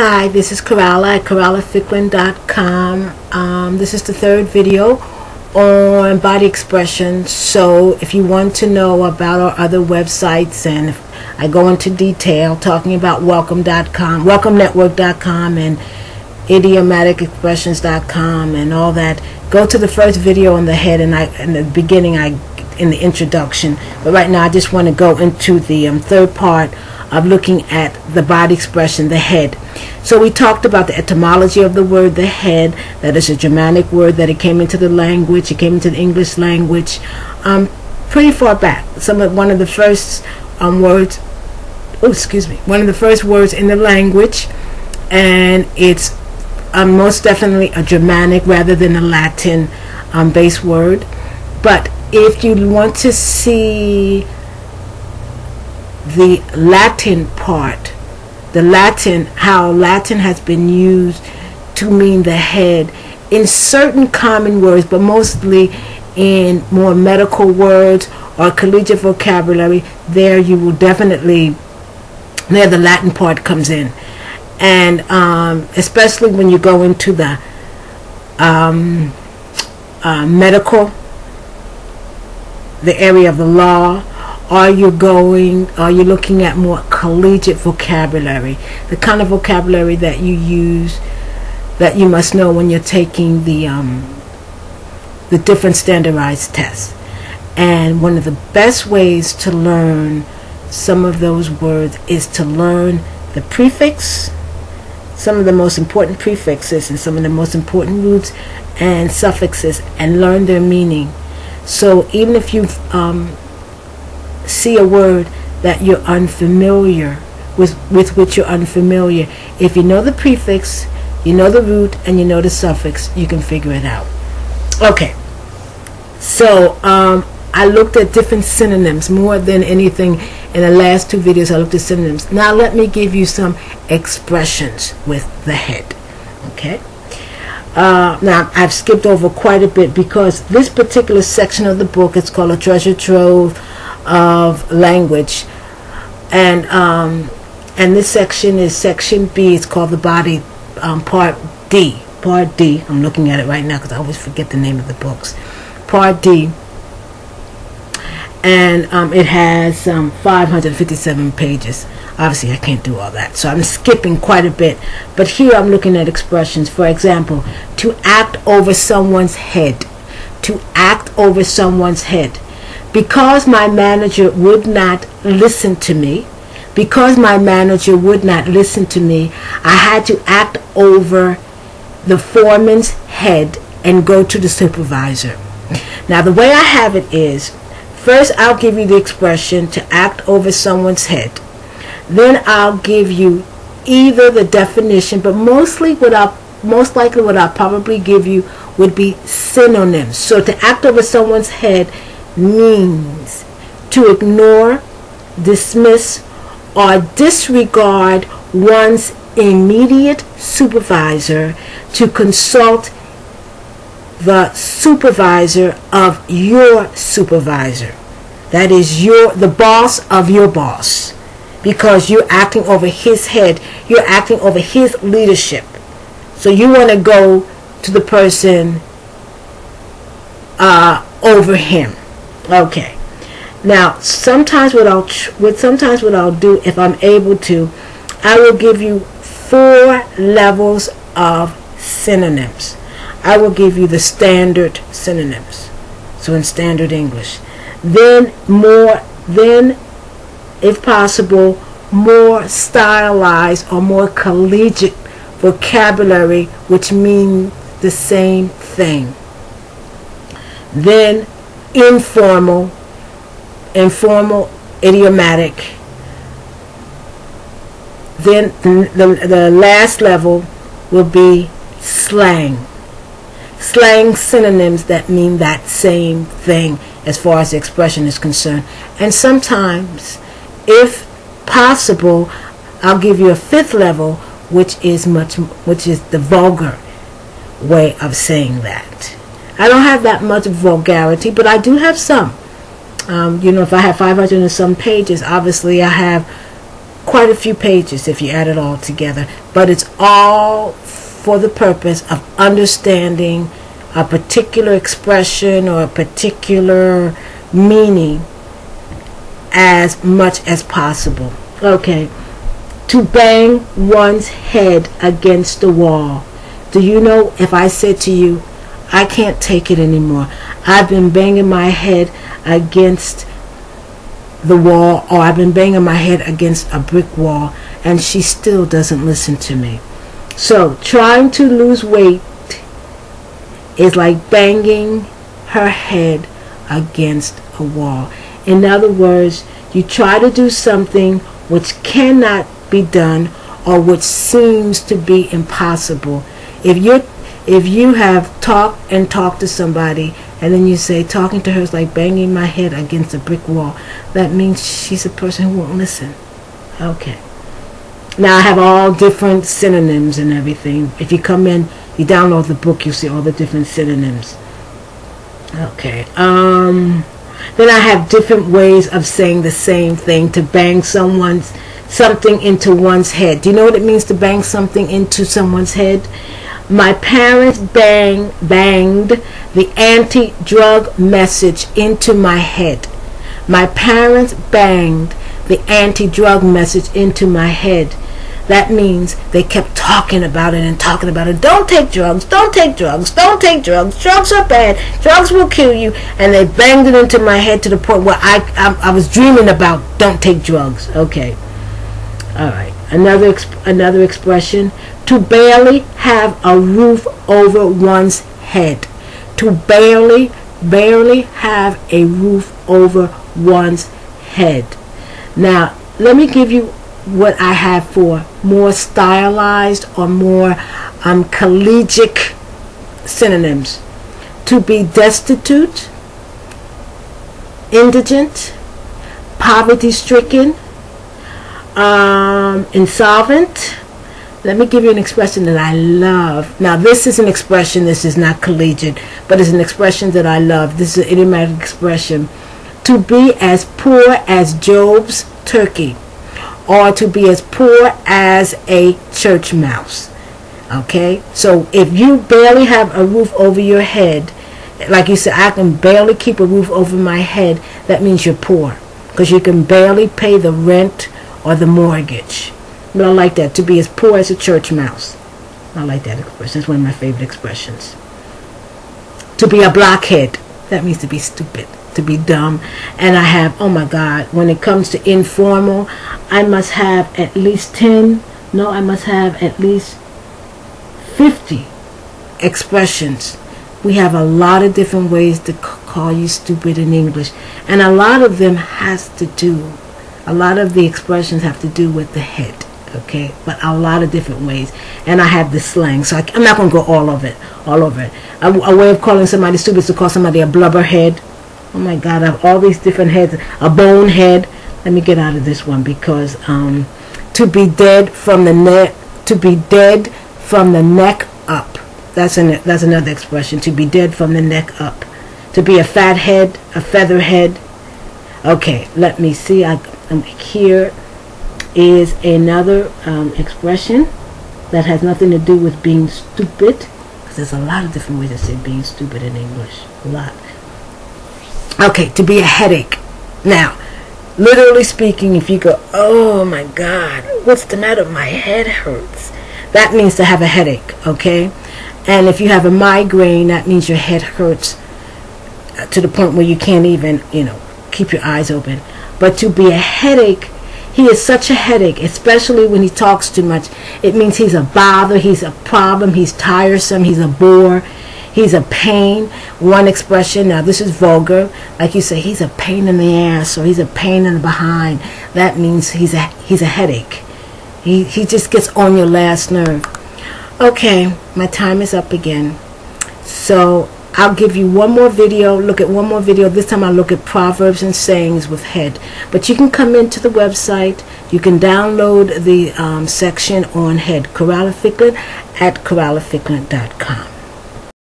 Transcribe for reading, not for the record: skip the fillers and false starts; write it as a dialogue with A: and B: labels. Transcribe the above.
A: Hi, this is Coralla at CorallaFicklin.com. This is the third video on body expressions. So if you want to know about our other websites, and I go into detail talking about welcome.com, welcomenetwork.com, and idiomaticexpressions.com and all that, go to the first video on the head, and in the beginning, in the introduction. But right now I just want to go into the third part of looking at the body expression, the head. So we talked about the etymology of the word the head, that is a Germanic word, that it came into the language, it came into the English language pretty far back. One of the first words, one of the first words in the language, and it's most definitely a Germanic rather than a Latin based word. But if you want to see the Latin part, how Latin has been used to mean the head in certain common words, but mostly in more medical words or collegiate vocabulary, there you will definitely, there the Latin part comes in. And especially when you go into the medical, the area of the law, are you looking at more collegiate vocabulary, the kind of vocabulary that you use, that you must know when you're taking the different standardized tests. And one of the best ways to learn some of those words is to learn the prefix, some of the most important prefixes and some of the most important roots and suffixes, and learn their meaning. So even if you see a word that you're unfamiliar with which you're unfamiliar, if you know the prefix, you know the root, and you know the suffix, you can figure it out. Okay, so I looked at different synonyms more than anything in the last two videos. I looked at synonyms. Now let me give you some expressions with the head. Okay, now I've skipped over quite a bit because this particular section of the book is called A Treasure Trove of Language, and this section is section B. It's called the body, part D. I'm looking at it right now because I always forget the name of the books. Part D, and it has 557 pages. Obviously I can't do all that, so I'm skipping quite a bit, but here I'm looking at expressions. For example, to act over someone's head. To act over someone's head. Because my manager would not listen to me, I had to act over the foreman's head and go to the supervisor. Now the way I have it is, first I'll give you the expression to act over someone's head. Then I'll give you either the definition, but most likely what I'll probably give you would be synonyms. So to act over someone's head means to ignore, dismiss, or disregard one's immediate supervisor, to consult the supervisor of your supervisor. That is the boss of your boss, because you're acting over his head, you're acting over his leadership. So you want to go to the person over him. Okay. Now, sometimes what I'll do, if I'm able to, I will give you 4 levels of synonyms. I will give you the standard synonyms, so in standard English. Then if possible, more stylized or more collegiate vocabulary, which mean the same thing. Then informal, idiomatic. Then the last level will be slang. Slang synonyms that mean that same thing as far as the expression is concerned. And sometimes, if possible, I'll give you a 5th level, which is the vulgar way of saying that. I don't have that much vulgarity, but I do have some. If I have 500 and some pages, obviously I have quite a few pages if you add it all together, but it's all for the purpose of understanding a particular expression or a particular meaning as much as possible. Okay, to bang one's head against the wall. Do you know, if I said to you, I can't take it anymore, I've been banging my head against the wall, or I've been banging my head against a brick wall, and she still doesn't listen to me. So trying to lose weight is like banging her head against a wall. In other words, you try to do something which cannot be done, or which seems to be impossible. If you have talked to somebody, and then you say talking to her is like banging my head against a brick wall, that means she's a person who won't listen. Okay. Now I have all different synonyms and everything. If you come in, you download the book, you'll see all the different synonyms. Okay. Then I have different ways of saying the same thing. To bang something into one's head. Do you know what it means to bang something into someone's head? My parents banged the anti-drug message into my head. My parents banged the anti-drug message into my head. That means they kept talking about it and talking about it. Don't take drugs, don't take drugs, don't take drugs. Drugs are bad. Drugs will kill you. And they banged it into my head to the point where I was dreaming about don't take drugs. Okay. All right. Another expression. To barely have a roof over one's head. To barely have a roof over one's head. Now, let me give you what I have for more stylized or more collegiate synonyms. To be destitute, indigent, poverty-stricken, insolvent. Let me give you an expression that I love. Now, this is an expression, this is not collegiate, but it's an expression that I love. This is an idiomatic expression. To be as poor as Job's turkey, or to be as poor as a church mouse. Okay? So if you barely have a roof over your head, like you said, I can barely keep a roof over my head, that means you're poor, because you can barely pay the rent or the mortgage. But I like that, to be as poor as a church mouse. I like that expression. It's one of my favorite expressions. To be a blockhead, that means to be stupid, to be dumb. And I have, oh my God, when it comes to informal, I must have at least 50 expressions. We have a lot of different ways to call you stupid in English, and a lot of them a lot of the expressions have to do with the head. Okay, but a lot of different ways. And I have the slang, so I'm not going to go all over it. A way of calling somebody stupid is to call somebody a blubberhead. Oh my God, I have all these different heads. A bonehead. Let me get out of this one, because to be dead from the neck up. That's another expression. To be dead from the neck up. To be a fat head, a feather head. Okay, let me see. Here is another expression that has nothing to do with being stupid, because there's a lot of different ways to say being stupid in English. A lot. Okay, to be a headache. Now, literally speaking, if you go, oh my God, what's the matter? My head hurts. That means to have a headache, okay? And if you have a migraine, that means your head hurts to the point where you can't even, keep your eyes open. But to be a headache, he is such a headache, especially when he talks too much. It means he's a bother, he's a problem, he's tiresome, he's a bore, he's a pain. One expression, now this is vulgar, like you say, he's a pain in the ass, or he's a pain in the behind. That means he's a headache. He just gets on your last nerve. Okay, my time is up again. So I'll give you one more video, look at one more video. This time I'll look at proverbs and sayings with head. But you can come into the website. You can download the section on head, Coralificant at coralificant.com.